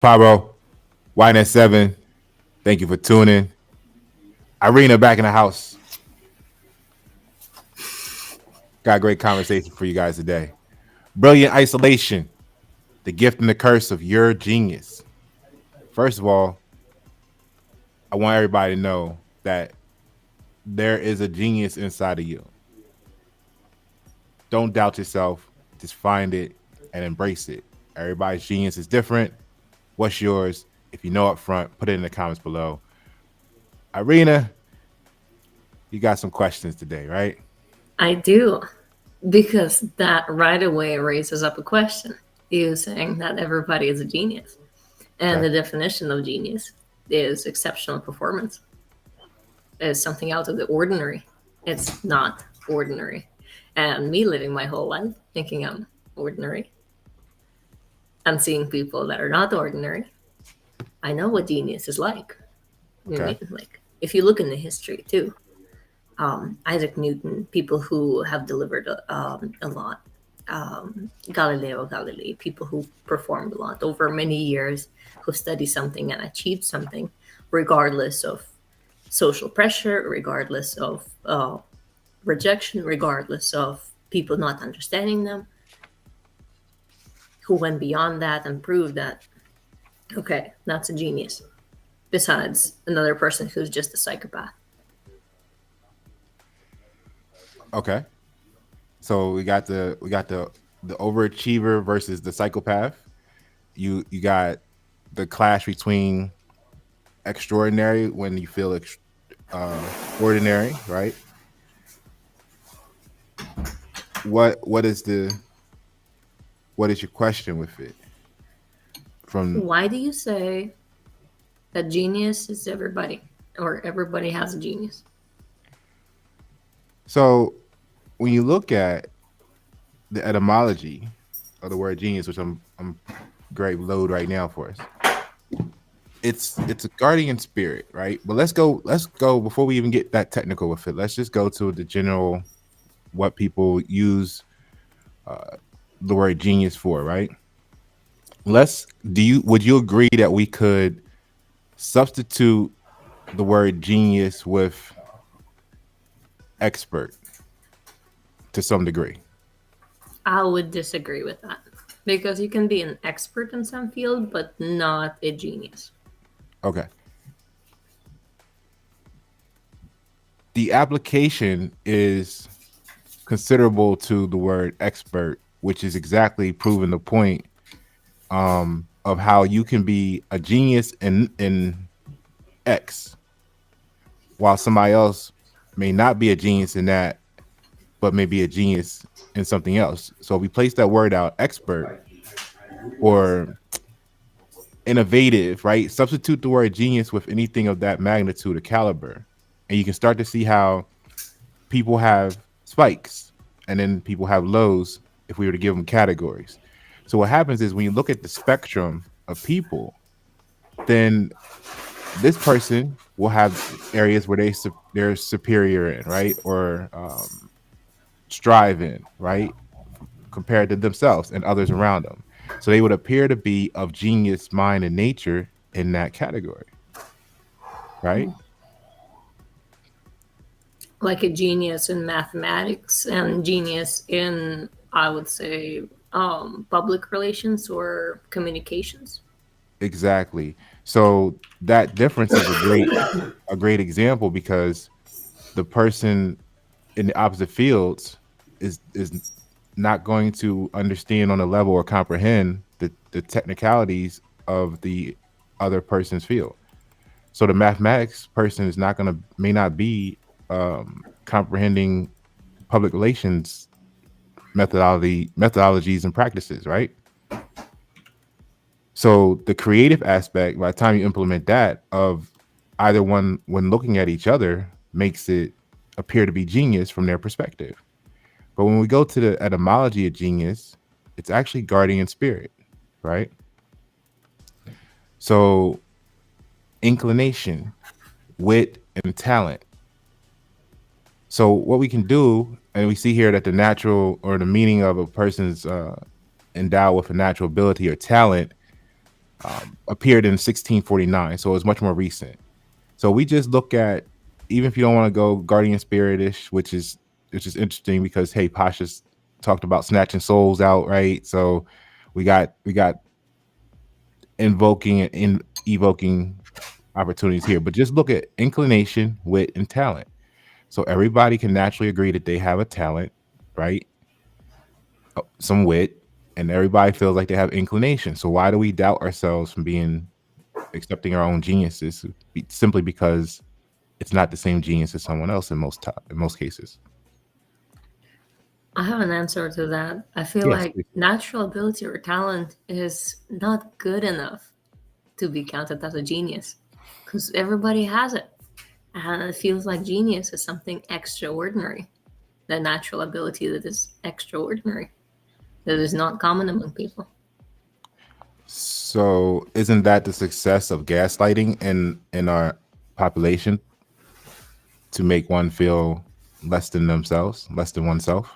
Paroh, YNS7, thank you for tuning. Irina back in the house. Got a great conversation for you guys today. Brilliant isolation, the gift and the curse of your genius. First of all, I want everybody to know that there is a genius inside of you. Don't doubt yourself. Just find it and embrace it. Everybody's genius is different. What's yours? If you know up front, put it in the comments below. Irina, you got some questions today, right? I do, because that right away raises up a question. You saying that everybody is a genius, and Okay. the definition of genius is exceptional performance. It's something out of the ordinary. It's not ordinary. And me living my whole life thinking I'm ordinary and seeing people that are not ordinary, I know what genius is like. I Okay. mean, like if you look in the history too, Isaac Newton, people who have delivered a lot, Galileo Galilei, people who performed a lot over many years, who studied something and achieved something, regardless of social pressure, regardless of rejection, regardless of people not understanding them, who went beyond that and proved that, okay, that's a genius, besides another person who's just a psychopath. Okay. So we got the overachiever versus the psychopath. You got the clash between extraordinary when you feel ordinary, right? What is the what is your question with it? From Why do you say that genius is everybody, or everybody has a genius? so when you look at the etymology of the word genius, which I'm great load right now for us, it's a guardian spirit, right? But let's go before we even get that technical with it. Let's just go to the general what people use uh, the word genius for, right? Let's do you would you agree that we could substitute the word genius with expert to some degree? I would disagree with that, because you can be an expert in some field but not a genius. Okay. The application is considerable to the word expert, which is exactly proving the point of how you can be a genius in X, while somebody else may not be a genius in that, but may be a genius in something else. So if we place that word out, expert or innovative, right? Substitute the word genius with anything of that magnitude or caliber, and you can start to see how people have spikes and then people have lows if we were to give them categories. So what happens is when you look at the spectrum of people, then this person will have areas where they're superior in, right, or strive in, right, compared to themselves and others around them. So they would appear to be of genius mind and nature in that category, right? Like a genius in mathematics and genius in, I would say, public relations or communications. Exactly. So that difference is a great example because the person in the opposite fields is not going to understand on a level or comprehend the technicalities of the other person's field. So the mathematics person is not going to may not be comprehending public relations methodologies and practices, right? So the creative aspect, by the time you implement that of either one when looking at each other, makes it appear to be genius from their perspective. But when we go to the etymology of genius, it's actually guardian spirit, right? So inclination, wit, and talent. So what we can do, and we see here that the natural or the meaning of a person's endowed with a natural ability or talent appeared in 1649, so it's much more recent. So we just look at, even if you don't want to go guardian spiritish, which is interesting because hey, Pasha's talked about snatching souls out, right? So we got invoking and evoking opportunities here, but just look at inclination, wit, and talent. So everybody can naturally agree that they have a talent, right? Some wit, and everybody feels like they have inclination. So why do we doubt ourselves from being accepting our own geniuses simply because it's not the same genius as someone else in most cases? I have an answer to that. I feel Yes, like natural ability or talent is not good enough to be counted as a genius because everybody has it. And it feels like genius is something extraordinary. The natural ability that is extraordinary, that is not common among people. so isn't that the success of gaslighting in our population, to make one feel less than themselves, less than oneself?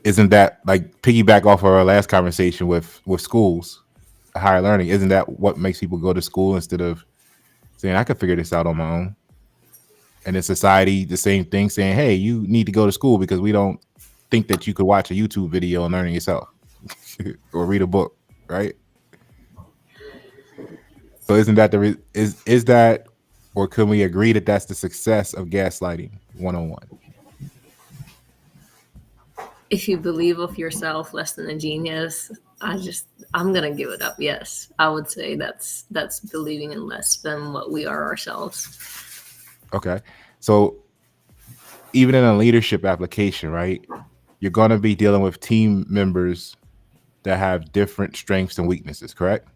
Isn't that, like, piggyback off of our last conversation with schools, higher learning? Isn't that what makes people go to school instead of saying I could figure this out on my own? And in society, the same thing, saying, hey, you need to go to school because we don't think that you could watch a YouTube video and learn it yourself or read a book, right? So isn't that is that, or can we agree that that's the success of gaslighting 101? If you believe of yourself less than a genius, I'm gonna give it up. Yes, I would say that's believing in less than what we are ourselves. Okay. So even in a leadership application, right, you're going to be dealing with team members that have different strengths and weaknesses, correct?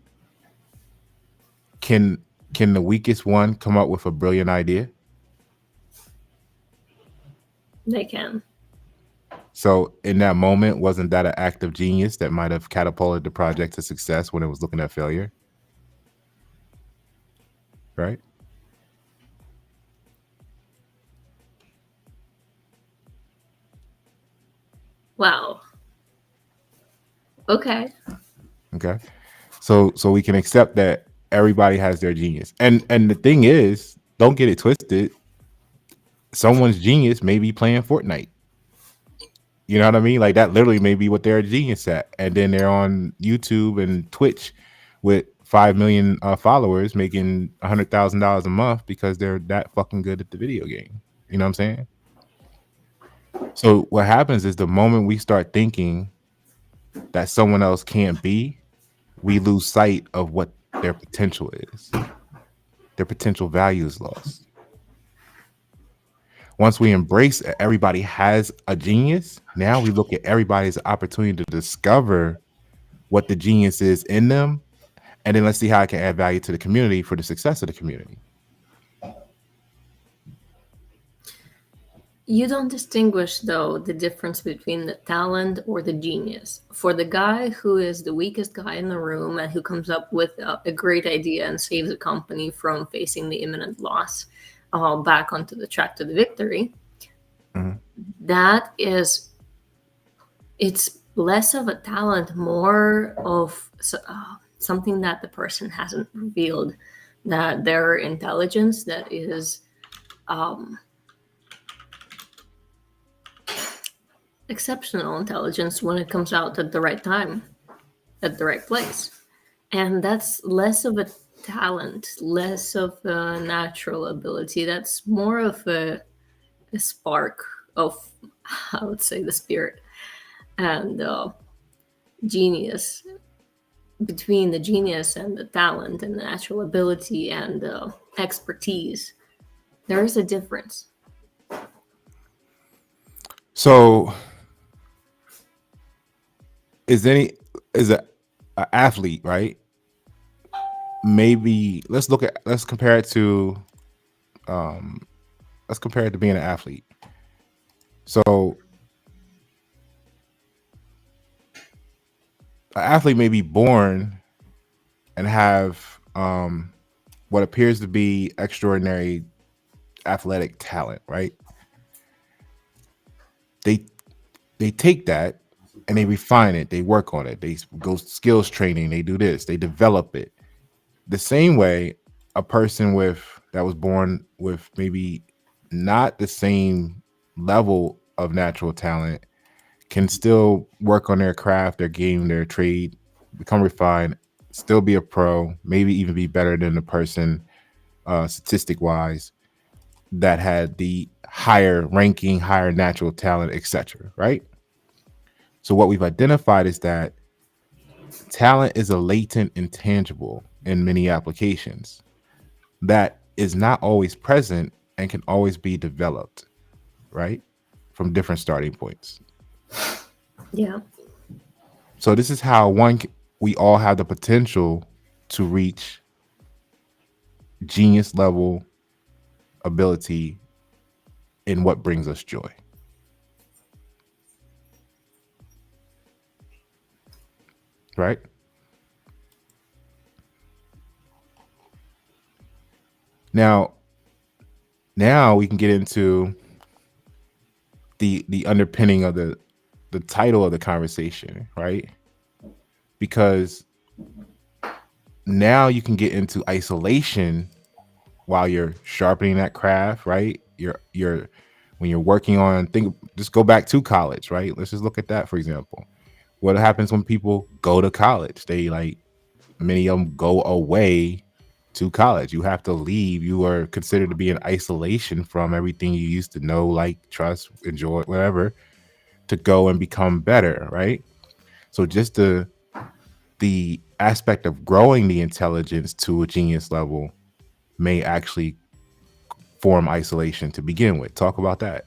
Can the weakest one come up with a brilliant idea? They can. So in that moment, wasn't that an act of genius that might have catapulted the project to success when it was looking at failure? Right? Wow. Okay. Okay. So we can accept that everybody has their genius. And the thing is, don't get it twisted. Someone's genius may be playing Fortnite. You know what I mean? Like that literally may be what they're a genius at. And then they're on YouTube and Twitch with 5 million followers making $100,000 a month because they're that fucking good at the video game. You know what I'm saying? So what happens is the moment we start thinking that someone else can't be, we lose sight of what their potential is. Their potential value is lost. Once we embrace everybody has a genius, now we look at everybody as an opportunity to discover what the genius is in them, and then let's see how I can add value to the community for the success of the community. You don't distinguish, though, the difference between the talent or the genius. For the guy who is the weakest guy in the room and who comes up with a great idea and saves the company from facing the imminent loss, back onto the track to the victory, that is, it's less of a talent, more of something that the person hasn't revealed, that their intelligence that is exceptional intelligence when it comes out at the right time, at the right place. And that's less of a talent, less of a natural ability. That's more of a spark of, I would say, the spirit and genius. Between the genius and the talent and the natural ability and expertise, there is a difference. So is a athlete, right? Maybe let's compare it to being an athlete. So an athlete may be born and have what appears to be extraordinary athletic talent, right? They take that and they refine it, they work on it, they go skills training, they do this, they develop it. The same way a person with that was born with maybe not the same level of natural talent can still work on their craft, their game, their trade, become refined, still be a pro, maybe even be better than the person statistic wise that had the higher ranking, higher natural talent, etc. Right? So what we've identified is that talent is a latent intangible in many applications that is not always present and can always be developed, right? From different starting points. Yeah. So this is how we all have the potential to reach genius level ability in what brings us joy. Right? Now, we can get into the underpinning of the title of the conversation, right? Because now you can get into isolation while you're sharpening that craft, right? You're when you're working on just go back to college, right? Let's just look at that for example. What happens when people go to college? They like many of them go away to college. You have to leave. You are considered to be in isolation from everything you used to know, like, trust, enjoy, whatever, to go and become better, right? So just the aspect of growing the intelligence to a genius level may actually form isolation to begin with. Talk about that.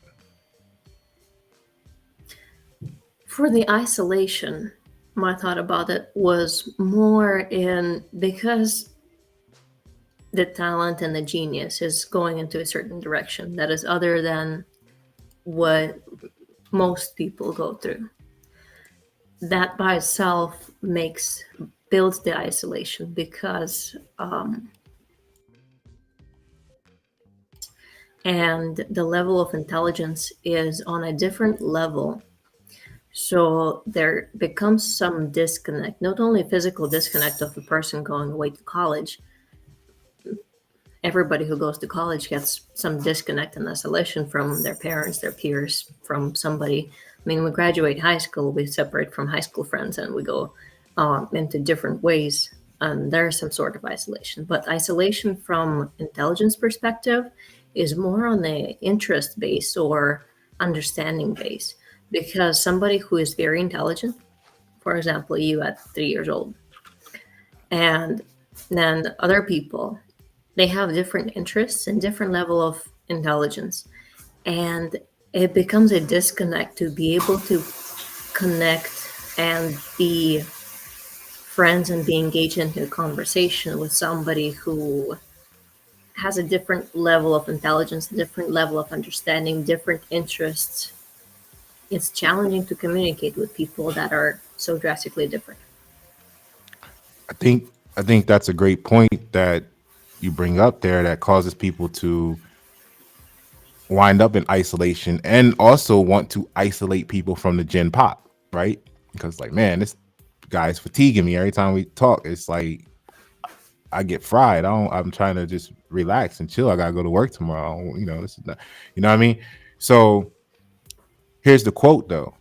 For the isolation, my thought about it was more in because the talent and the genius is going into a certain direction that is other than what most people go through. That by itself builds the isolation because and the level of intelligence is on a different level. So there becomes some disconnect, not only physical disconnect of the person going away to college. Everybody who goes to college gets some disconnect and isolation from their parents, their peers, from somebody. I mean, we graduate high school, we separate from high school friends, and we go into different ways. And there's some sort of isolation. But isolation from intelligence perspective is more on the interest base or understanding base. Because somebody who is very intelligent, for example, you at 3 years old, and then other people, they have different interests and different level of intelligence, and it becomes a disconnect to be able to connect and be friends and be engaged into a conversation with somebody who has a different level of intelligence, different level of understanding, different interests. It's challenging to communicate with people that are so drastically different. I think I think that's a great point that you bring up there that causes people to wind up in isolation and also want to isolate people from the gen pop, right? Because like, man, this guy's fatiguing me every time we talk. It's like I get fried. I'm trying to just relax and chill. I gotta go to work tomorrow. This is not, you know what I mean? So here's the quote though.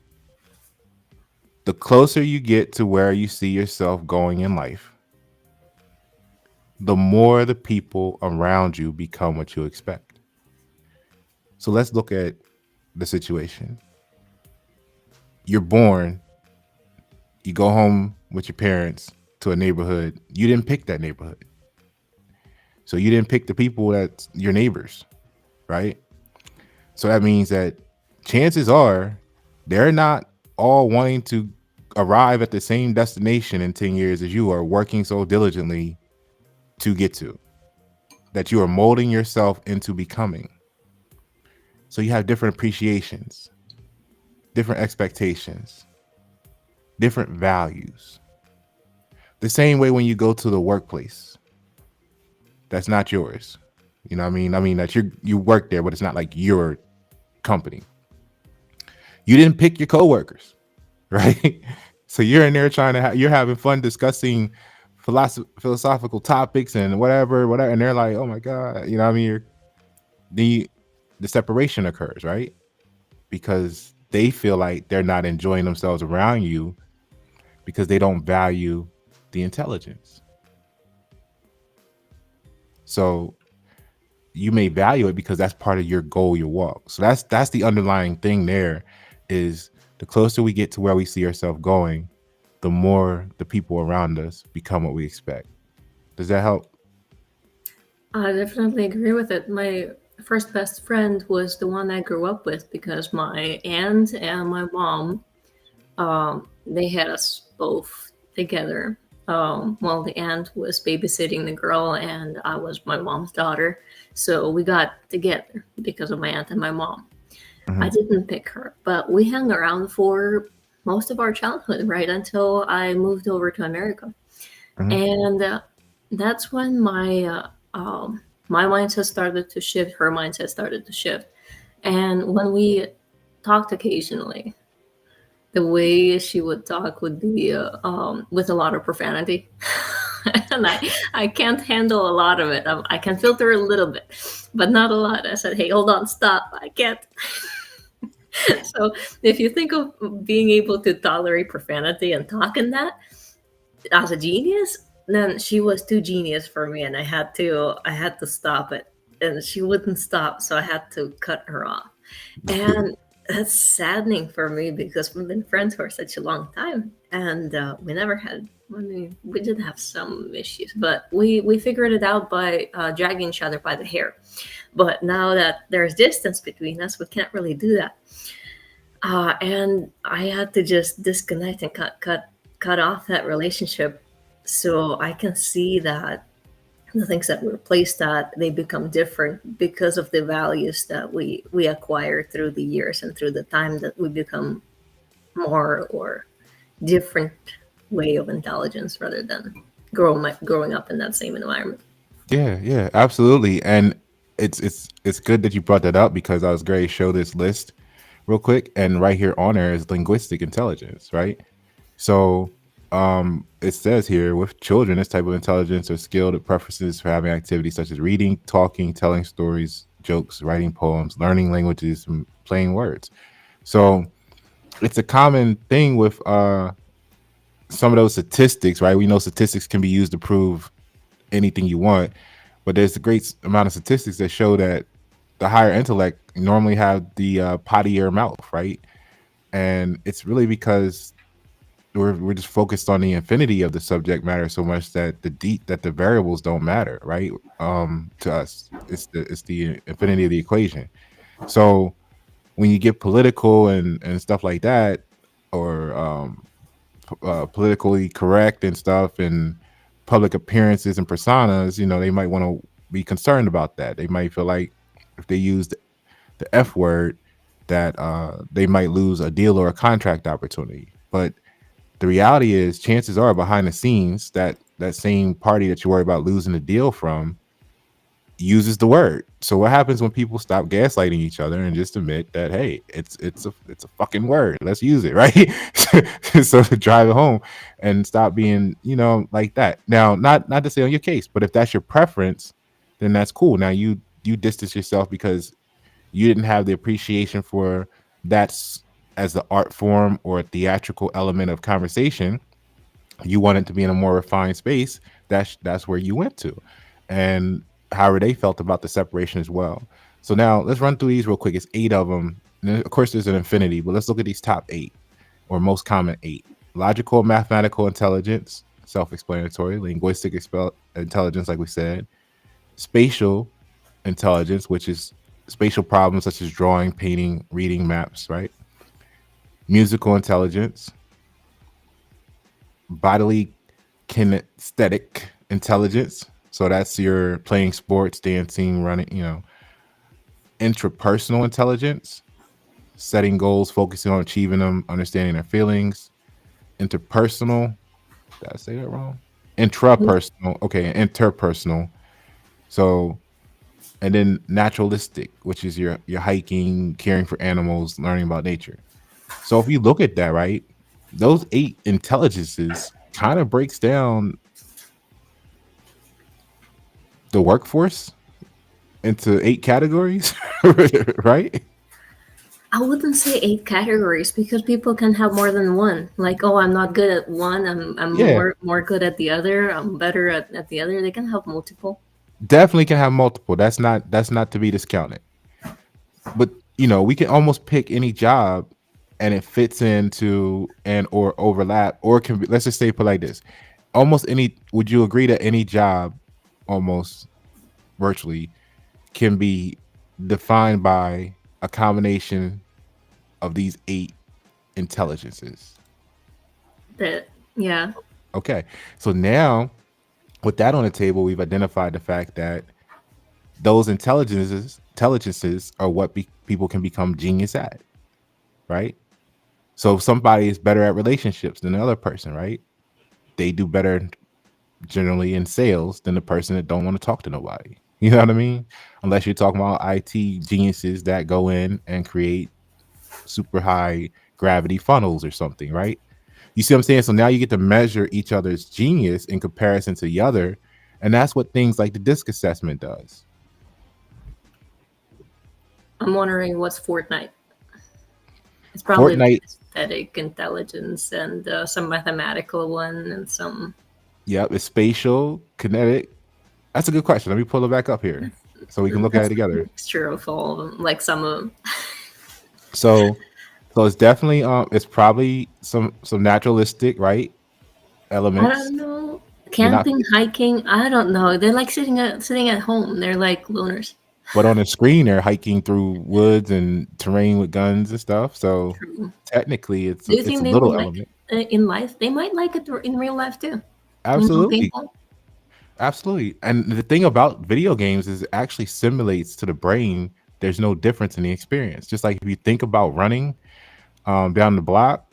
The closer you get to where you see yourself going in life, the more the people around you become what you expect. So let's look at the situation. You're born, you go home with your parents to a neighborhood. You didn't pick that neighborhood. So you didn't pick the people that's your neighbors, right? So that means that chances are they're not all wanting to arrive at the same destination in 10 years as you are working so diligently to get to, that you are molding yourself into becoming. So you have different appreciations, different expectations, different values. The same way when you go to the workplace, that's not yours. You know what I mean? I mean that you work there, but it's not like your company. You didn't pick your coworkers. right? So you're in there trying to you're having fun discussing philosophical topics and whatever, and they're like, oh my god, you know what I mean? The the separation occurs, right? Because they feel like they're not enjoying themselves around you because they don't value the intelligence. So you may value it because that's part of your goal, your walk. So that's the underlying thing there is the closer we get to where we see ourselves going, the more the people around us become what we expect. Does that help? I definitely agree with it. My first best friend was the one I grew up with because my aunt and my mom, they had us both together. Well, the aunt was babysitting the girl, and I was my mom's daughter. So we got together because of my aunt and my mom. I Hmm. didn't pick her, but we hung around for most of our childhood, right until I moved over to America. Hmm. And that's when my mindset started to shift. Her mindset started to shift, and when we talked occasionally, the way she would talk would be with a lot of profanity. And I can't handle a lot of it. I can filter a little bit, but not a lot. I said, hey, hold on, stop. I can't. So if you think of being able to tolerate profanity and talk in that as a genius, then she was too genius for me, and I had to stop it. And she wouldn't stop, so I had to cut her off. And that's saddening for me because we've been friends for such a long time, and we never had. I mean, we did have some issues, but we figured it out by dragging each other by the hair. But now that there's distance between us, we can't really do that. And I had to just disconnect and cut off that relationship, so I can see that the things that we replaced that they become different because of the values that we acquire through the years and through the time that we become more or different way of intelligence rather than growing up in that same environment. Yeah, yeah, absolutely. And it's good that you brought that up because I was going to show this list real quick. And right here on there is linguistic intelligence, right? So it says here with children, this type of intelligence or skill that preferences for having activities such as reading, talking, telling stories, jokes, writing poems, learning languages, and playing words. So it's a common thing with some of those statistics, right? We know statistics can be used to prove anything you want, but there's a great amount of statistics that show that the higher intellect normally have the pottier mouth, right? And it's really because we're just focused on the infinity of the subject matter so much that the variables don't matter, right? To us, it's the infinity of the equation. So when you get political and stuff like that, or politically correct and stuff, and public appearances and personas, they might want to be concerned about that. They might feel like if they use the F word, that they might lose a deal or a contract opportunity. But the reality is, chances are behind the scenes that same party that you worry about losing the deal from uses the word. So what happens when people stop gaslighting each other and just admit that, hey, it's a fucking word. Let's use it, right? So to drive it home and stop being, like that. Now, not to say on your case, but if that's your preference, then that's cool. Now you distance yourself because you didn't have the appreciation for that's as the art form or theatrical element of conversation. You wanted to be in a more refined space. That's where you went to, and however they felt about the separation as well. So now let's run through these real quick. It's 8 of them. And of course, there's an infinity, but let's look at these top 8 or most common 8. Logical, mathematical intelligence, self-explanatory. Linguistic intelligence, like we said. Spatial intelligence, which is spatial problems such as drawing, painting, reading maps, right? Musical intelligence, bodily kinesthetic intelligence. So that's your playing sports, dancing, running, intrapersonal intelligence, setting goals, focusing on achieving them, understanding their feelings. Interpersonal, did I say that wrong? Intrapersonal, okay, interpersonal. So, and then naturalistic, which is your hiking, caring for animals, learning about nature. So if you look at that, right? those 8 intelligences kind of breaks down the workforce into 8 categories, right? I wouldn't say 8 categories because people can have more than one. Like, oh, I'm not good at one. I'm Yeah, more good at the other. I'm better at the other. They can have multiple. definitely can have multiple. That's not to be discounted. But we can almost pick any job and it fits into and or overlap or can be, let's just say put like this. Almost any would you agree that any job almost virtually can be defined by a combination of these 8 intelligences? That yeah, Okay. So now with that on the table, we've identified the fact that those intelligences are what people can become genius at, right? So if somebody is better at relationships than the other person, right? They do better generally in sales than the person that don't want to talk to nobody. You know what I mean? Unless you're talking about IT geniuses that go in and create super high gravity funnels or something, right? You see what I'm saying? So now you get to measure each other's genius in comparison to the other. And that's what things like the disc assessment does. I'm wondering what's Fortnite. It's probably like Fortnite, aesthetic intelligence and some mathematical one and some yep, it's spatial, kinetic. That's a good question. Let me pull it back up here so we can look at it that's like a together. mixture of all of them. Like some of them. So it's definitely it's probably some naturalistic, right? I Elements. don't know. They're not, Camping, hiking. I don't know. They're like sitting at home. They're like loners. but on the screen they're hiking through woods and terrain with guns and stuff. So True. technically Do you it's think a they would little like element. it in life? They might like it in real life too. Absolutely. Paintball. Absolutely. And the thing about video games is it actually simulates to the brain there's no difference in the experience. Just like if you think about running down the block,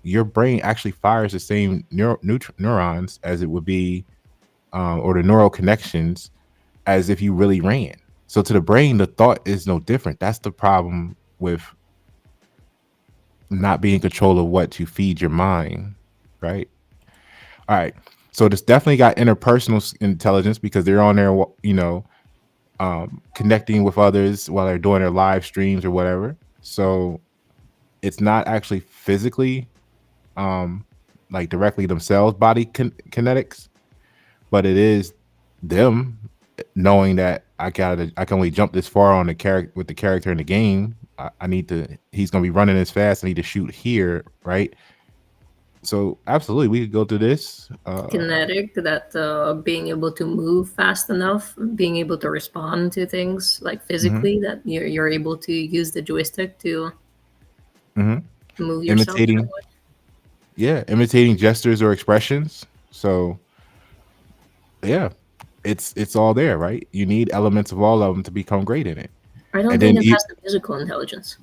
your brain actually fires the same neurons as it would be, or the neural connections as if you really ran. So to the brain, the thought is no different. That's the problem with not being in control of what you feed your mind, right? All right. So this definitely got interpersonal intelligence because they're on there, connecting with others while they're doing their live streams or whatever. So it's not actually physically, um, like directly themselves body kinetics, but it is them knowing that I can only jump this far on the character with the character in the game. I need to. He's gonna be running as fast. I need to shoot here, right? So absolutely, we could go through this. Kinetic, that being able to move fast enough, being able to respond to things like Mhm, physically, that you're able to use the joystick to mhm. move yourself Imitating, somewhat. yeah, imitating gestures or expressions. So yeah, it's all there, right? You need elements of all of them to become great in it. I don't And think then it has the musical intelligence.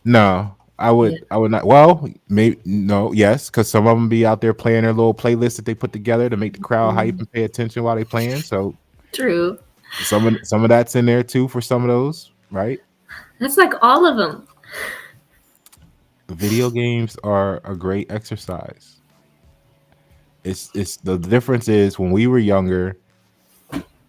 no, Yeah. I would not. Well, maybe no, yes, because some of them be out there playing their little playlist that they put together to make the crowd hype Mm, and pay attention while they playing. So true. some of that's in there too for some of those, right? That's like all of them. Video games are a great exercise. It's the difference is when we were younger,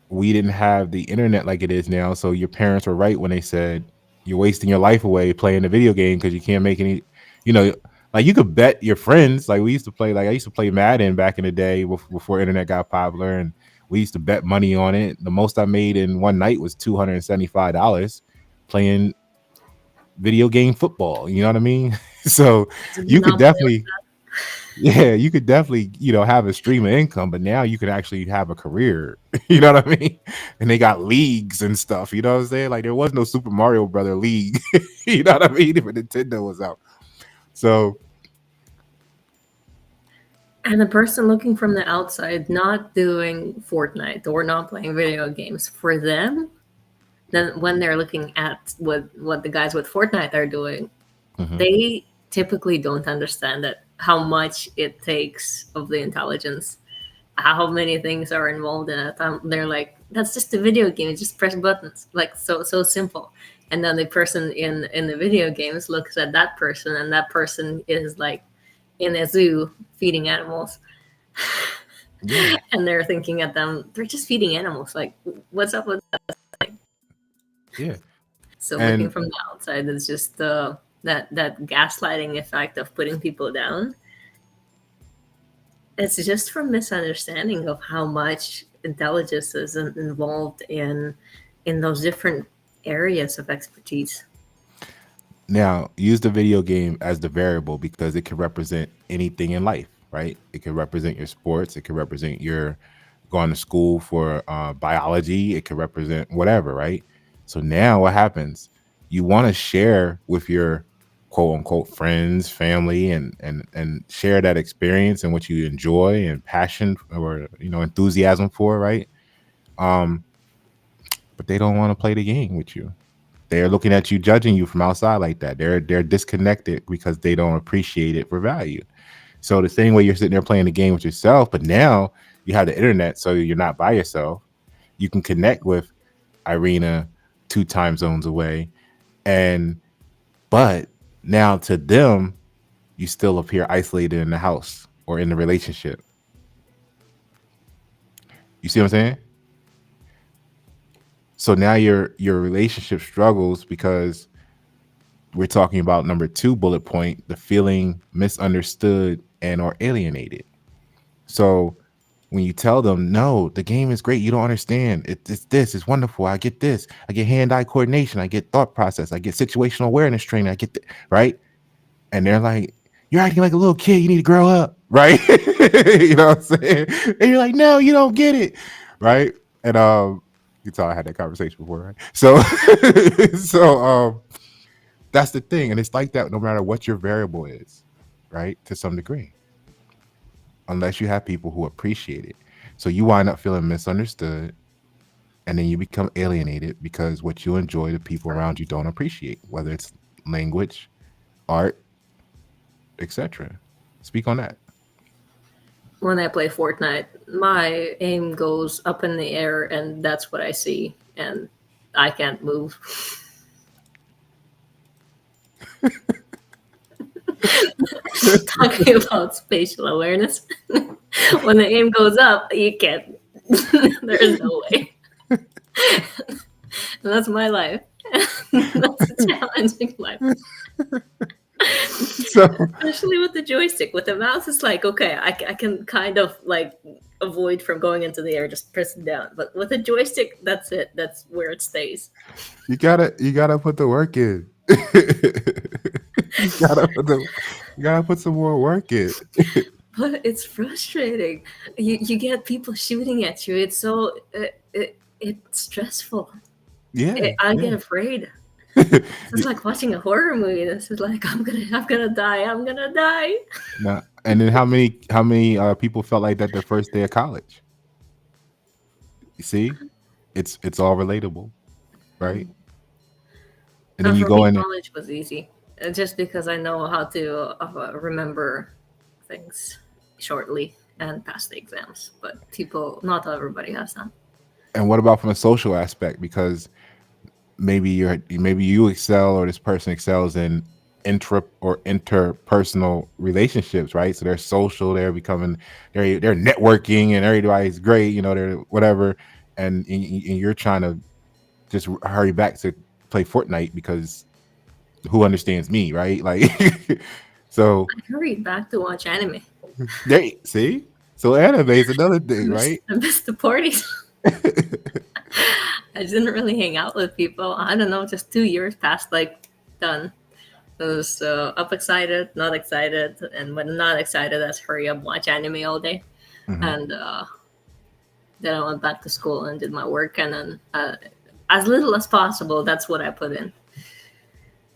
we didn't have the internet like it is now. So your parents were right when they said you're wasting your life away playing a video game because you can't make any, you know, like you could bet your friends. Like we used to play, like I used to play Madden back in the day before internet got popular, and we used to bet money on it. The most I made in one night was $275 playing video game football. You know what I mean? So I did you could not play like definitely, yeah, you could definitely, have a stream of income, but now you can actually have a career. You know what I mean? And they got leagues and stuff. You know what I'm saying? Like there was no Super Mario Brother League. You know what I mean? If Nintendo was out. So And the person looking from the outside, not doing Fortnite or not playing video games, for them, then when they're looking at what the guys with Fortnite are doing, mhm, they typically don't understand that how much it takes of the intelligence, how many things are involved in it. They're like, that's just a video game, just press buttons, like so simple. And then the person in the video games looks at that person, and that person is like in a zoo feeding animals, Yeah, and they're thinking at them, they're just feeding animals. Like, what's up with that? yeah. So looking And from the outside, it's just that gaslighting effect of putting people down. It's just from misunderstanding of how much intelligence is involved in those different areas of expertise. now use the video game as the variable because it can represent anything in life, right? It can represent your sports. It can represent your going to school for biology. It can represent whatever, right? So now what happens? You want to share with your quote unquote friends, family, and share that experience and what you enjoy and passion or enthusiasm for, right? Um, but they don't want to play the game with you. They're looking at you, judging you from outside like that. They're disconnected because they don't appreciate it for value. So the same way you're sitting there playing the game with yourself, but now you have the internet, so you're not by yourself. You can connect with Irina 2 time zones away, and but now to them, you still appear isolated in the house or in the relationship. You see what I'm saying? So now your relationship struggles because we're talking about number 2 bullet point, the feeling misunderstood and or alienated. So when you tell them, no, the game is great, you don't understand. It's this, it's wonderful. I get this. I get hand-eye coordination. I get thought process. I get situational awareness training. I get right. And they're like, you're acting like a little kid. You need to grow up, right? You know what I'm saying? And you're like, no, you don't get it, right? And you saw I had that conversation before, right? So, so that's the thing, and it's like that no matter what your variable is, right? To some degree, unless you have people who appreciate it. So you wind up feeling misunderstood, and then you become alienated because what you enjoy, the people around you don't appreciate, whether it's language, art, etc. Speak on that. When I play Fortnite, my aim goes up in the air, and that's what I see, and I can't move. Talking about spatial awareness, when the aim goes up, you can't. There is no way. And that's my life. That's a challenging life. So Especially with the joystick. With the mouse, it's like, okay, I can kind of like avoid from going into the air, just press it down. But with a joystick, that's it. That's where it stays. you gotta put the work in. you gotta put the you gotta put some more work in. But it's frustrating. You get people shooting at you. It's so it's stressful. Yeah, I get yeah. afraid. It's like watching a horror movie. This is like I'm gonna die. I'm gonna die. Nah, and then how many people felt like that their first day of college? You see, it's all relatable, right? And then And you for go me, in. college was easy, just because I know how to remember things shortly and pass the exams. But people, not everybody has that. And what about from a social aspect? Because maybe you excel or this person excels in intra or interpersonal relationships, right? So they're social, they're networking, and everybody's great, they're whatever, and you're trying to just hurry back to play Fortnite because who understands me, right? Like, so I hurried back to watch anime. they see. So anime is another thing, right? I missed the parties. I didn't really hang out with people. I don't know, just 2 years passed like done. I was up excited, not excited, and when not excited, let's hurry up, watch anime all day. Hmm. And then I went back to school and did my work, and then as little as possible, that's what I put in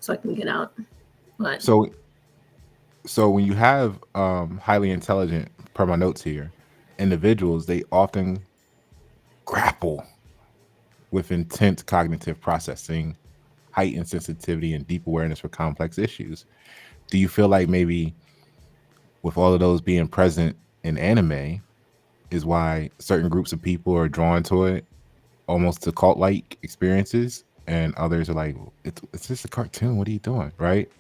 so I can get out. But So when you have highly intelligent, per my notes here, individuals, they often grapple with intense cognitive processing, heightened sensitivity, and deep awareness for complex issues. Do you feel like maybe with all of those being present in anime is why certain groups of people are drawn to it, almost to cult-like experiences, and others are like, it's just a cartoon. What are you doing, right?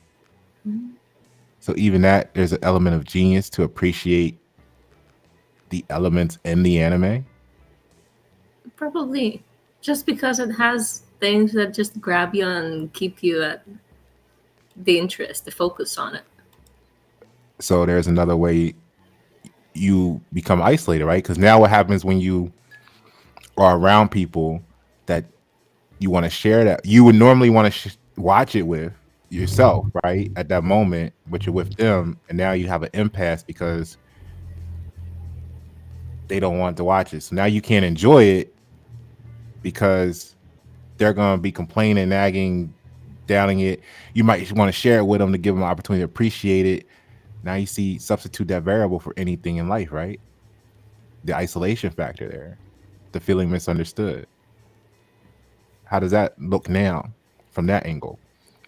So even that, there's an element of genius to appreciate the elements in the anime. Probably just because it has things that just grab you and keep you at the interest, the focus on it. So there's another way you become isolated, right? Because now what happens when you are around people that you want to share, that you would normally want to watch it with yourself, right? At that moment, but you're with them, and now you have an impasse because they don't want to watch it. So now you can't enjoy it because they're going to be complaining, nagging, downing it. You might want to share it with them to give them an opportunity to appreciate it. Now you see, substitute that variable for anything in life, right? The isolation factor there, the feeling misunderstood. How does that look now from that angle?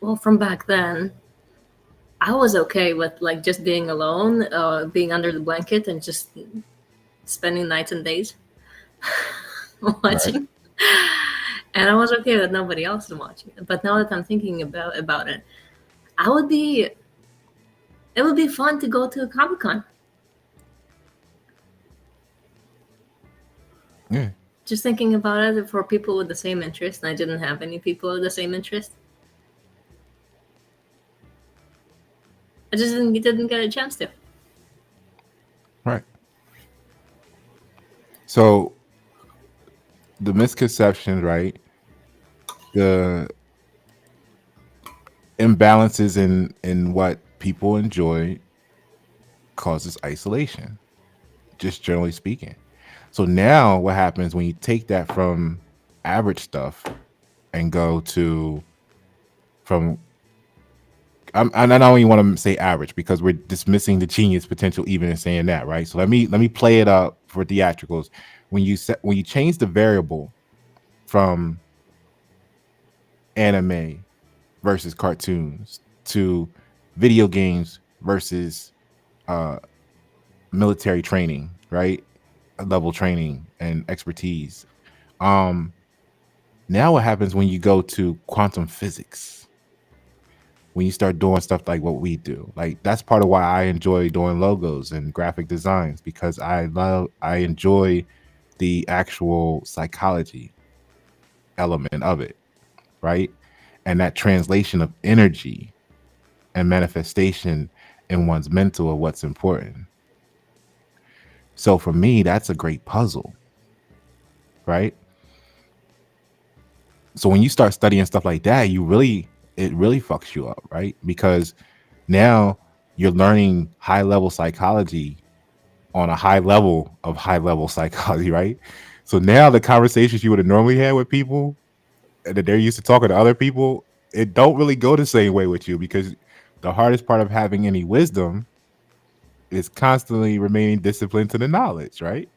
Well, from back then, I was okay with like just being alone, being under the blanket, and just spending nights and days Right. watching. And I was okay that nobody else is watching it. But now that I'm thinking about it, I would be. It would be fun to go to a Comic Con. Yeah. Just thinking about it for people with the same interest, and I didn't have any people with the same interest. I just didn't get a chance to. Right. So the misconceptions, right? The imbalances in what people enjoy causes isolation, just generally speaking. So now what happens when you take that from average stuff and go to from I don't even want to say average because we're dismissing the genius potential even in saying that, right? So let me play it up for theatricals. When you change the variable from anime versus cartoons to video games versus uh military training, right? Level training and expertise. Um Now what happens when you go to quantum physics? When you start doing stuff like what we do. Like that's part of why I enjoy doing logos and graphic designs because I enjoy the actual psychology element of it, right? And that translation of energy and manifestation in one's mental of what's important. So for me, that's a great puzzle, right? So when you start studying stuff like that, it really fucks you up, right? Because now you're learning high level psychology on a high level psychology, right? So now the conversations you would have normally had with people that they're used to talking to other people, it don't really go the same way with you because the hardest part of having any wisdom is constantly remaining disciplined to the knowledge, right?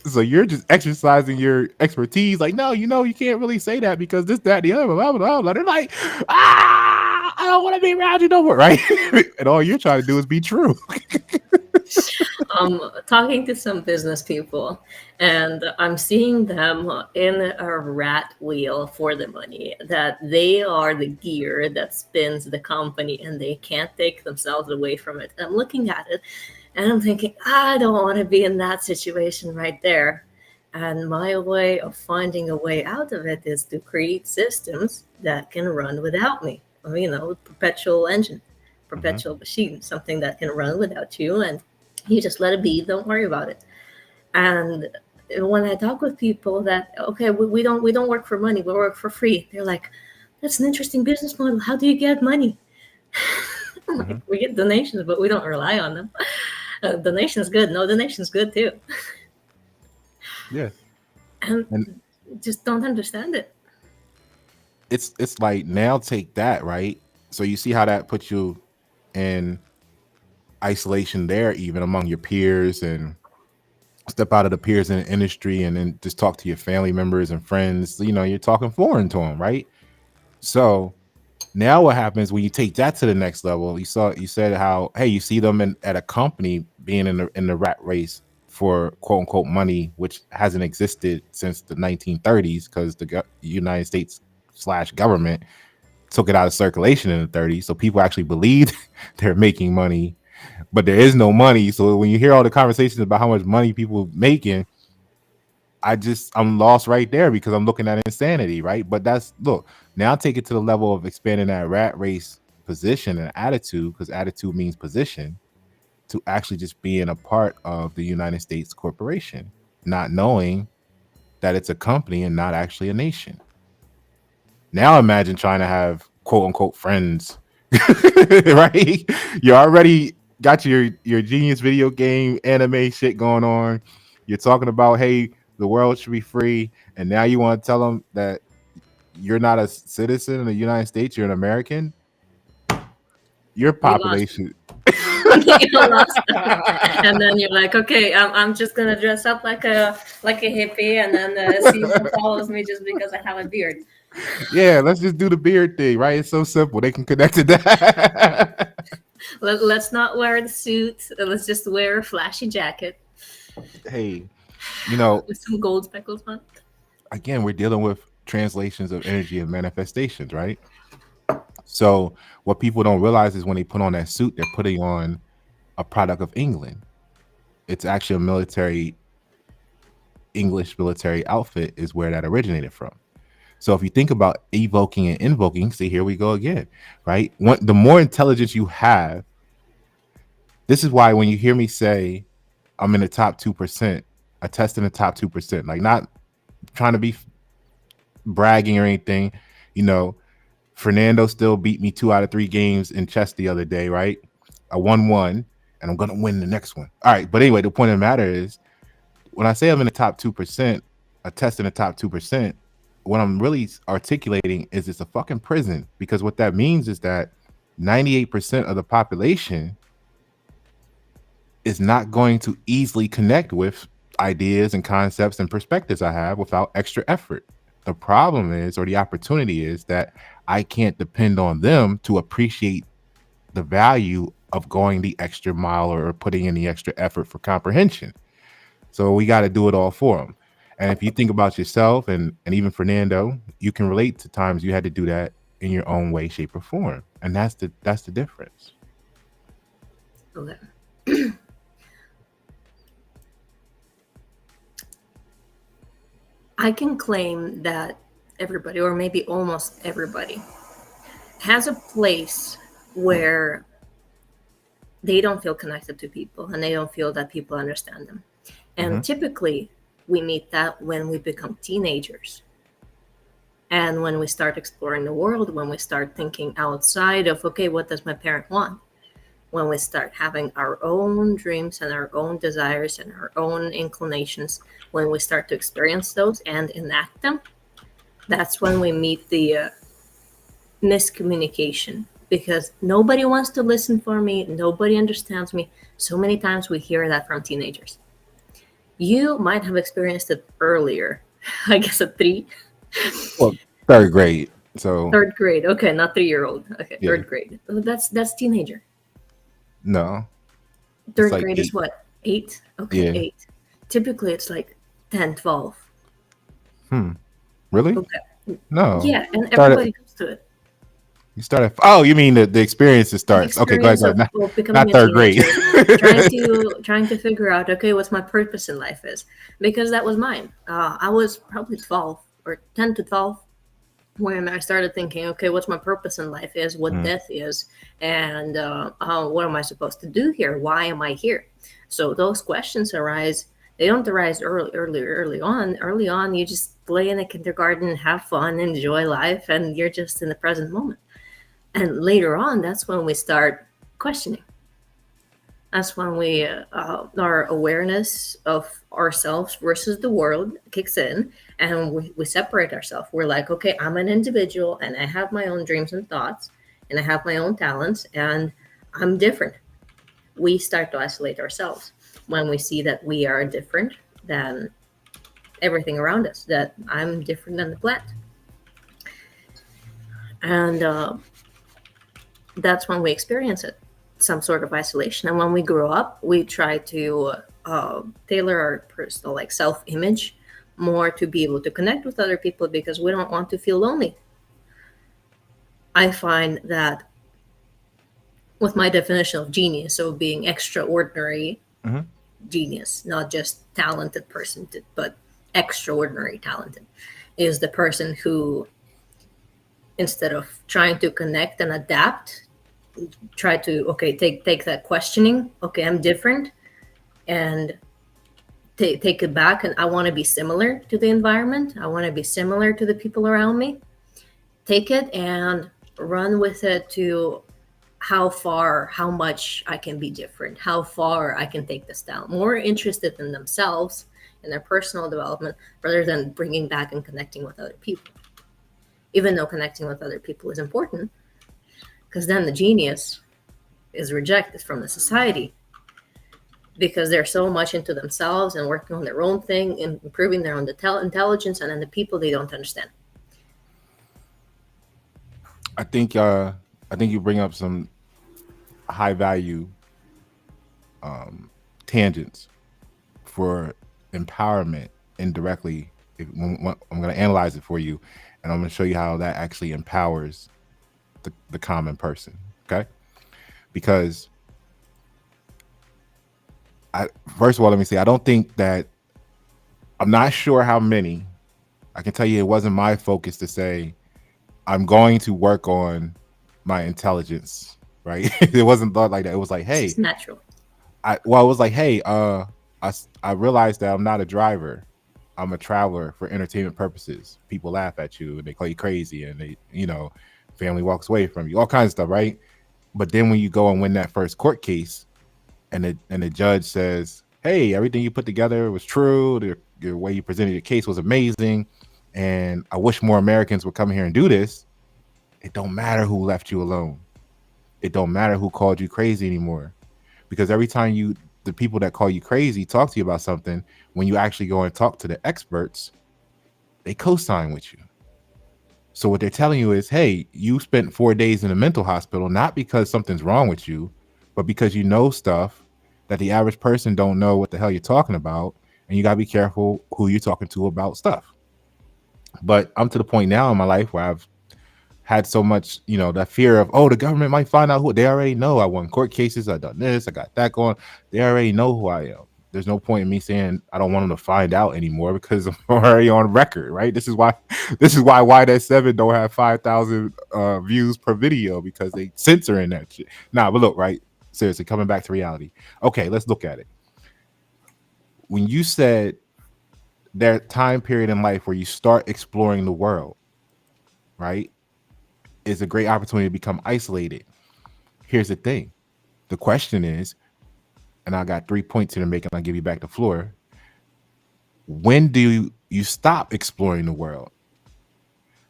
So you're just exercising your expertise. Like, no, you can't really say that because this, that, the other, blah, blah, blah, blah. They're like, I don't want to be around you no more, right? And all you're trying to do is be true. Talking to some business people, and I'm seeing them in a rat wheel for the money, that they are the gear that spins the company and they can't take themselves away from it. I'm looking at it and I'm thinking, I don't want to be in that situation right there. And my way of finding a way out of it is to create systems that can run without me. Perpetual engine, Mm-hmm. perpetual machine, something that can run without you, and you just let it be, don't worry about it. And when I talk with people that, okay, we don't work for money, we work for free, they're like, that's an interesting business model, how do you get money? I'm Mm-hmm. like, we get donations, but we don't rely on them. Donation's good, no, donation's good too. Yeah. And And just don't understand it. it's like now take that, right? So you see how that puts you in isolation there, even among your peers, and step out of the peers in the industry and then just talk to your family members and friends. You're talking foreign to them, right? So now what happens when you take that to the next level? You said how, hey, you see them at a company being in the rat race for quote unquote money, which hasn't existed since the 1930s because the United States slash government took it out of circulation in the 30s. So people actually believed they're making money, but there is no money. So when you hear all the conversations about how much money people making, I'm lost right there because I'm looking at insanity, right? But that's look, now take it to the level of expanding that rat race position and attitude, because attitude means position, to actually just being a part of the United States corporation, not knowing that it's a company and not actually a nation. Now imagine trying to have quote unquote friends, right? You already got your genius video game anime shit going on. You're talking about, hey, the world should be free, and now you want to tell them that you're not a citizen of the United States, you're an American. Your You lost. population. You lost. And then you're like, okay, I'm just gonna dress up like a hippie, and then see who follows me just because I have a beard. Yeah, let's just do the beard thing, right? It's so simple. They can connect to that. Let's not wear the suit. Let's just wear a flashy jacket Hey, you know, with some gold speckles on it. again, we're dealing with translations of energy and manifestations, right? So what people don't realize is when they put on that suit, they're putting on a product of England. It's actually a military, English military outfit is where that originated from. So if you think about evoking and invoking, see, here we go again, right? The more intelligence you have, this is why when you hear me say I'm in the top 2%, I test in the top 2%, like not trying to be bragging or anything, you know, Fernando still beat me 2 out of 3 games in chess the other day, right? I won one and I'm going to win the next one. All right. But anyway, the point of the matter is when I say I'm in the top 2%, I test in the top 2%, what I'm really articulating is it's a fucking prison, because what that means is that 98% of the population is not going to easily connect with ideas and concepts and perspectives I have without extra effort. The problem is, or the opportunity is, that I can't depend on them to appreciate the value of going the extra mile or putting in the extra effort for comprehension. So we got to do it all for them. And if you think about yourself and even Fernando, you can relate to times you had to do that in your own way, shape, or form. And that's the difference. Okay. I can claim that everybody, or maybe almost everybody, has a place where they don't feel connected to people and they don't feel that people understand them. And typically, we meet that when we become teenagers. And when we start exploring the world, when we start thinking outside of, okay, what does my parent want? When we start having our own dreams and our own desires and our own inclinations, when we start to experience those and enact them, that's when we meet the miscommunication, because nobody wants to listen for me, nobody understands me. So many times we hear that from teenagers. You might have experienced it earlier, I guess at 3. Well, 3rd grade. So 3rd grade. Okay, not 3-year-old. Okay, yeah. 3rd grade. That's teenager. No. 3rd like grade 8. is what? 8? Okay, Yeah. 8. Typically it's like 10, 12. Really? Okay. No. Yeah, and Started- everybody goes to it. You started. Oh, you mean the experience that starts? Okay, go ahead. Experience Not, of becoming not a 3rd grade. teenager, trying to figure out, okay, what's my purpose in life is, because that was mine. I was probably 12 or 10 to 12 when I started thinking, okay, what's my purpose in life is, what death is, and what am I supposed to do here? Why am I here? So those questions arise. They don't arise early on. Early on, you just play in a kindergarten, have fun, enjoy life, and you're just in the present moment. And later on, that's when we start questioning. That's when our awareness of ourselves versus the world kicks in, and we separate ourselves. We're like, okay, I'm an individual and I have my own dreams and thoughts and I have my own talents and I'm different. We start to isolate ourselves when we see that we are different than everything around us, that I'm different than the plant. And that's when we experience it, some sort of isolation. And when we grow up, we try to tailor our personal self-image more to be able to connect with other people because we don't want to feel lonely. I find that with my definition of genius, so being extraordinary Hmm. genius, not just talented person, but extraordinary talented, is the person who, instead of trying to connect and adapt, try to, okay, take that questioning. Okay, I'm different, and take it back. And I want to be similar to the environment. I want to be similar to the people around me. Take it and run with it to how far, how much I can be different, how far I can take this down. More interested in themselves and their personal development rather than bringing back and connecting with other people. Even though connecting with other people is important, because then the genius is rejected from the society because they're so much into themselves and working on their own thing and improving their own intelligence, and then the people they don't understand. I think I think you bring up some high value tangents for empowerment indirectly. I'm going to analyze it for you, and I'm going to show you how that actually empowers the common person. Okay, because I first of all, let me say I don't think that I'm not sure how many. I can tell you it wasn't my focus to say I'm going to work on my intelligence. Right? It wasn't thought like that. It was like, It's hey, just natural. it was like, hey, I realized that I'm not a driver. I'm a traveler for entertainment purposes. People laugh at you and they call you crazy, and family walks away from you, all kinds of stuff, right? But then when you go and win that first court case, and the judge says, hey, everything you put together was true. The way you presented your case was amazing, and I wish more Americans would come here and do this. It don't matter who left you alone. It don't matter who called you crazy anymore, because every time the people that call you crazy talk to you about something, when you actually go and talk to the experts, they co-sign with you. So what they're telling you is, hey, you spent 4 days in a mental hospital, not because something's wrong with you, but because you know stuff that the average person don't know what the hell you're talking about. And you got to be careful who you're talking to about stuff. But I'm to the point now in my life where I've had so much, that fear of, oh, the government might find out who. They already know I won court cases. I done this. I got that going. They already know who I am. There's no point in me saying I don't want them to find out anymore because I'm already on record, right? This is why Why that 7 don't have 5,000 views per video, because they censoring that shit. Nah, but look, right? Seriously, coming back to reality. Okay, let's look at it. When you said that time period in life where you start exploring the world, right, is a great opportunity to become isolated. Here's the thing. The question is, and I got 3 points here to make, and I'll give you back the floor. When do you stop exploring the world?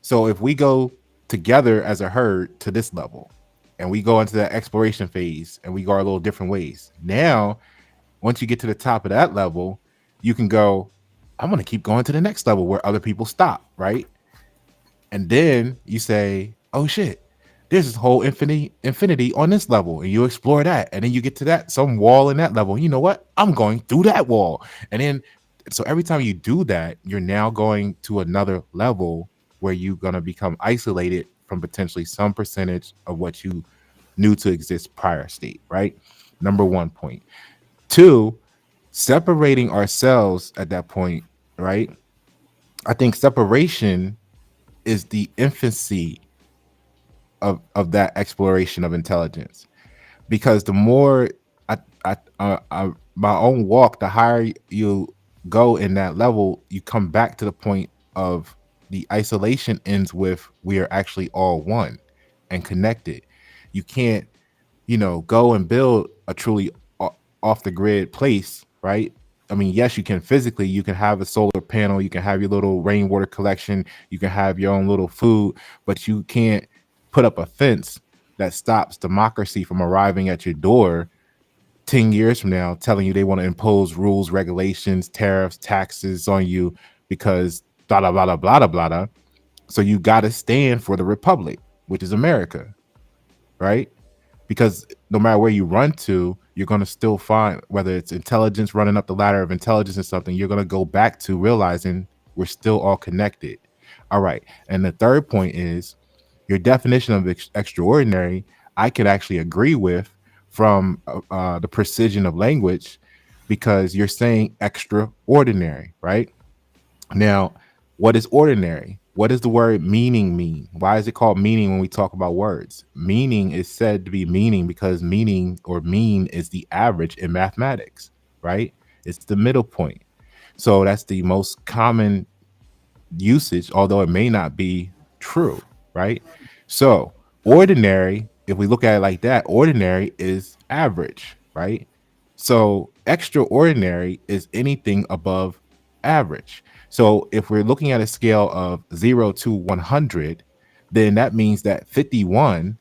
So if we go together as a herd to this level, and we go into that exploration phase, and we go our little different ways, now, once you get to the top of that level, you can go, I'm going to keep going to the next level where other people stop, right? And then you say, oh shit, there's this whole infinity on this level, and you explore that, and then you get to that some wall in that level. You know what? I'm going through that wall, and then so every time you do that, you're now going to another level where you're gonna become isolated from potentially some percentage of what you knew to exist prior state. Right? Number 1 point. Two, separating ourselves at that point. Right? I think separation is the infancy of that exploration of intelligence, because the more my own walk, the higher you go in that level, you come back to the point of the isolation ends with we are actually all one and connected. You can't, go and build a truly off the grid place, right? I mean, yes, you can physically, you can have a solar panel, you can have your little rainwater collection, you can have your own little food, but you can't put up a fence that stops democracy from arriving at your door 10 years from now telling you they want to impose rules, regulations, tariffs, taxes on you because blah, blah, blah, blah, blah, blah, blah. So you got to stand for the republic, which is America, right? Because no matter where you run to, you're going to still find, whether it's intelligence running up the ladder of intelligence or something, you're going to go back to realizing we're still all connected. All right. And the third point is Your definition of extraordinary, I could actually agree with from the precision of language, because you're saying extraordinary, right? Now, what is ordinary? What does the word meaning mean? Why is it called meaning when we talk about words? Meaning is said to be meaning because meaning or mean is the average in mathematics, right? It's the middle point. So that's the most common usage, although it may not be true, right? So, ordinary, if we look at it like that, ordinary is average, right? So, extraordinary is anything above average. So, if we're looking at a scale of 0 to 100, then that means that 51,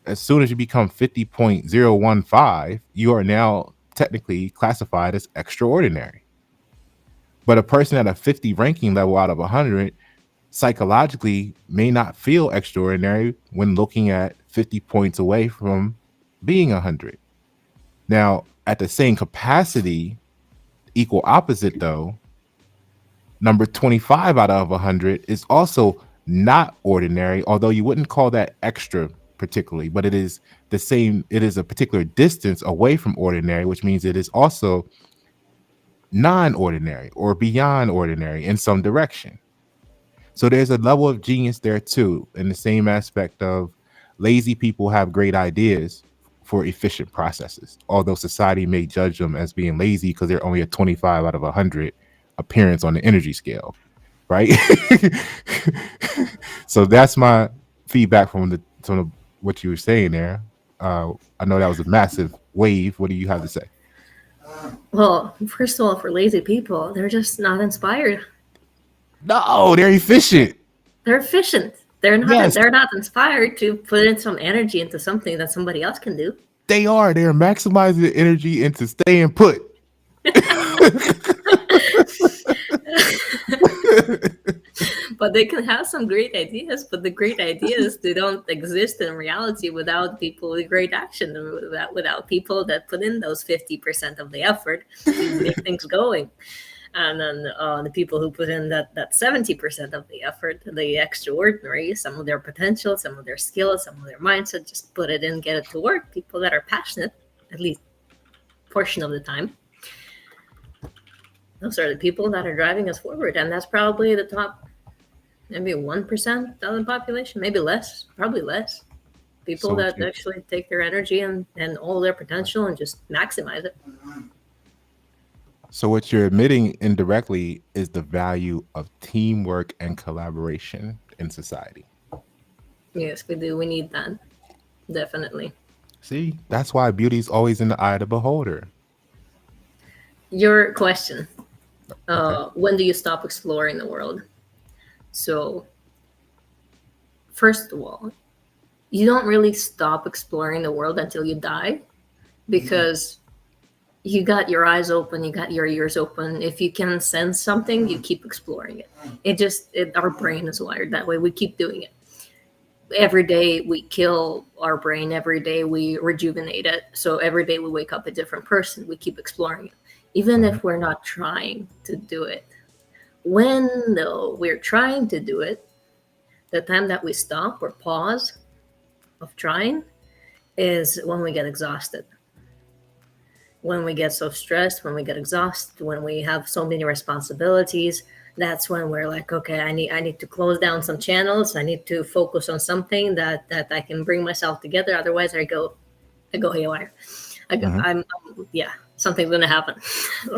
as soon as you become 50.015, you are now technically classified as extraordinary. But a person at a 50 ranking level out of 100 psychologically may not feel extraordinary when looking at 50 points away from being 100. Now, at the same capacity, equal opposite though, number 25 out of 100 is also not ordinary, although you wouldn't call that extra particularly, but it is the same. It is a particular distance away from ordinary, which means it is also non-ordinary or beyond ordinary in some direction. So there's a level of genius there too, in the same aspect of lazy people have great ideas for efficient processes, although society may judge them as being lazy because they're only a 25 out of 100 appearance on the energy scale, right? So that's my feedback from what you were saying there. I know that was a massive wave. What do you have to say? Well, first of all, for lazy people, they're just not inspired. No, they're efficient. They're efficient. They're not. Yes, They're not inspired to put in some energy into something that somebody else can do. they are. They are maximizing the energy into staying put. But they can have some great ideas, but the great ideas, they don't exist in reality without people with great action, without people that put in those 50% of the effort to make things going. And then the people who put in that 70% of the effort, the extraordinary, some of their potential, some of their skills, some of their mindset, just put it in, get it to work. People that are passionate, at least portion of the time, those are the people that are driving us forward. And that's probably the top, maybe 1% of the population, maybe less, probably less. People So that actually take their energy and all their potential and just maximize it. So what you're admitting indirectly is the value of teamwork and collaboration in society. Yes, we do. We need that. Definitely. See, that's why beauty's always in the eye of the beholder. Your question. Okay. When do you stop exploring the world? So, first of all, you don't really stop exploring the world until you die, because you got your eyes open, you got your ears open. If you can sense something, you keep exploring it. Our brain is wired that way. We keep doing it. Every day we kill our brain, every day we rejuvenate it. So every day we wake up a different person, we keep exploring it, even if we're not trying to do it. When, though, we're trying to do it, the time that we stop or pause of trying is when we get exhausted. When we get so stressed, when we get exhausted, when we have so many responsibilities, that's when we're like, okay, I need to close down some channels. I need to focus on something that I can bring myself together. Otherwise, I go haywire. Yeah, something's gonna happen,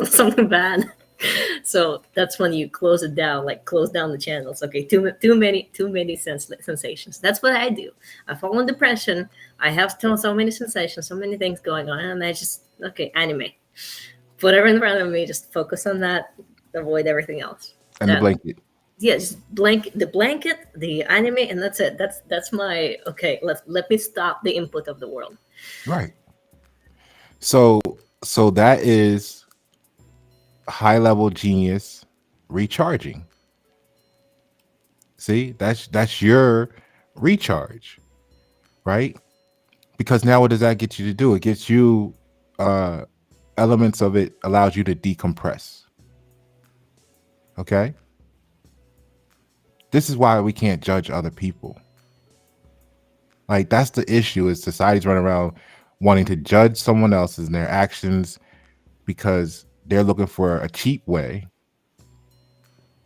something bad. So that's when you close it down, like close down the channels. Okay, too many sensations. That's what I do. I fall in depression. I have so many sensations, so many things going on, and I just, okay, anime, whatever in front of me, just focus on that, avoid everything else. And the blanket. Yes, the blanket, the anime, and that's it. That's my, okay. Let me stop the input of the world. Right. So that is high level genius recharging. See, that's your recharge, right? Because now what does that get you to do? It gets you elements of it, allows you to decompress. Okay? This is why we can't judge other people. Like that's the issue is society's running around wanting to judge someone else and their actions because they're looking for a cheap way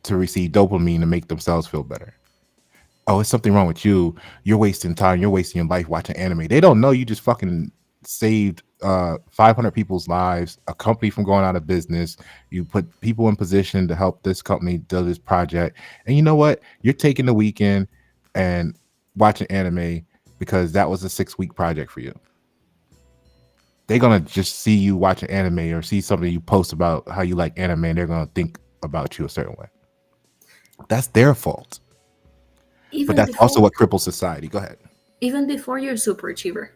to receive dopamine to make themselves feel better. Oh, it's something wrong with you. You're wasting time. You're wasting your life watching anime. They don't know you just fucking saved 500 people's lives, a company from going out of business. You put people in position to help this company do this project. And you know what? You're taking the weekend and watching anime because that was a 6-week project for you. They're gonna just see you watching anime or see something you post about how you like anime, and they're gonna think about you a certain way. That's their fault. But Even that's also before, what cripples society. Go ahead. even before you're a super achiever,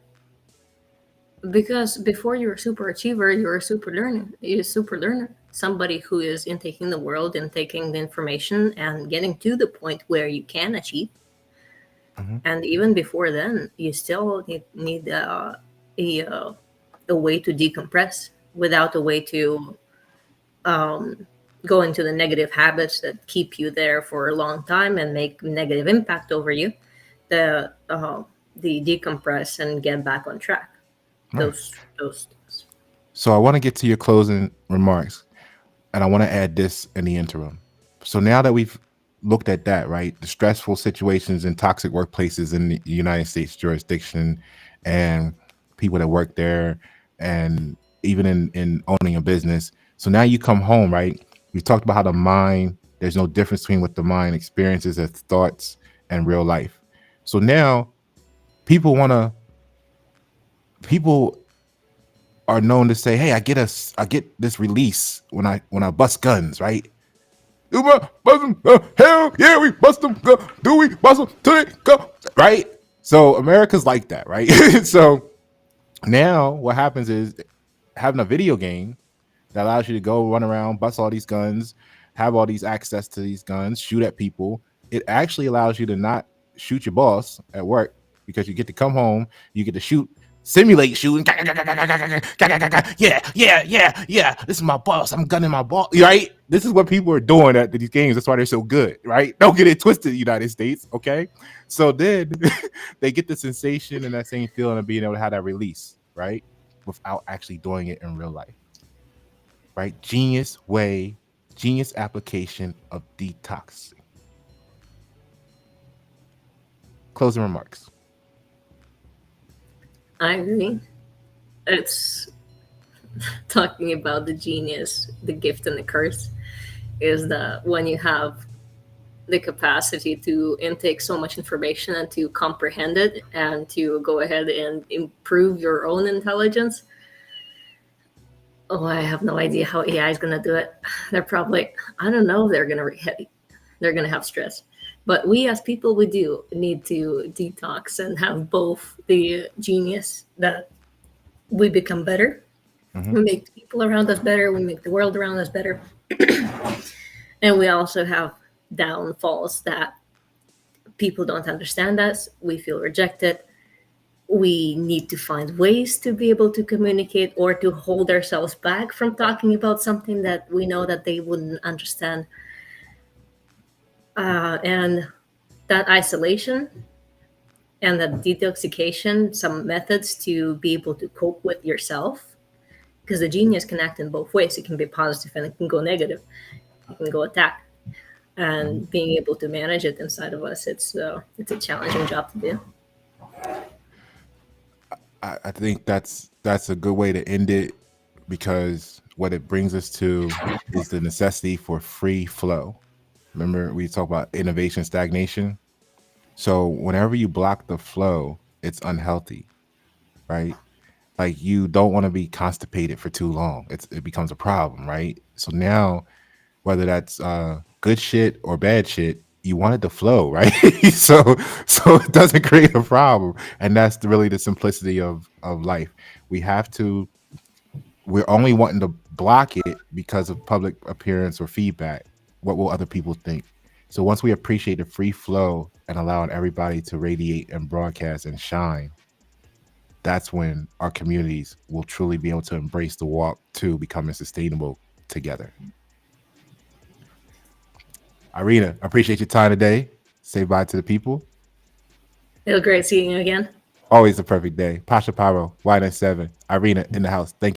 because before you're a super achiever, you're a super learner. You're a super learner, somebody who is intaking the world and taking the information and getting to the point where you can achieve. Mm-hmm. And even before then, you still need a way to decompress without a way to um, go into the negative habits that keep you there for a long time and make negative impact over you. The decompress and get back on track. Right. Those things. So I want to get to your closing remarks, and I want to add this in the interim. So now that we've looked at that, right, the stressful situations in toxic workplaces in the United States jurisdiction, and people that work there, and even in owning a business. So now you come home, right? We talked about how the mind. There's no difference between what the mind experiences as thoughts and real life. So now people want to people are known to say, "Hey, I get this release when I bust guns, right? You bust them, hell yeah, we bust them. Do we bust them? To it go, right? So America's like that, right? So now what happens is having a video game that allows you to go run around, bust all these guns, have all these access to these guns, shoot at people. It actually allows you to not shoot your boss at work because you get to come home, you get to shoot, simulate shooting. Yeah, yeah, yeah, yeah. This is my boss. I'm gunning my boss. Right? This is what people are doing at these games. That's why they're so good, right? Don't get it twisted, United States. Okay. So then they get the sensation and that same feeling of being able to have that release, right? Without actually doing it in real life. Right? Genius application of detoxing. Closing remarks. I agree. It's talking about the genius, the gift, and the curse is that when you have the capacity to intake so much information and to comprehend it and to go ahead and improve your own intelligence. Oh, I have no idea how AI is going to do it. They're probably, I don't know if they're going to have stress. But we as people, we do need to detox and have both the genius that we become better. Mm-hmm. We make the people around us better. We make the world around us better. And we also have downfalls that people don't understand us. We feel rejected. We need to find ways to be able to communicate or to hold ourselves back from talking about something that we know that they wouldn't understand. And that isolation and that detoxification, some methods to be able to cope with yourself, because the genius can act in both ways. It can be positive and it can go negative. It can go attack. And being able to manage it inside of us, it's a challenging job to do. I think that's a good way to end it because what it brings us to is the necessity for free flow. Remember, we talk about innovation stagnation. So whenever you block the flow, it's unhealthy, right? Like you don't want to be constipated for too long. It becomes a problem, right? So now whether that's good shit or bad shit, you want it to flow, right? So it doesn't create a problem, and that's really the simplicity of life. We have to. We're only wanting to block it because of public appearance or feedback. What will other people think? So once we appreciate the free flow and allowing everybody to radiate and broadcast and shine, that's when our communities will truly be able to embrace the walk to becoming sustainable together. Irina, I appreciate your time today. Say bye to the people. It was great seeing you again. Always a perfect day. Pasha Paroh, Wine and Seven, Irina in the house. Thank you.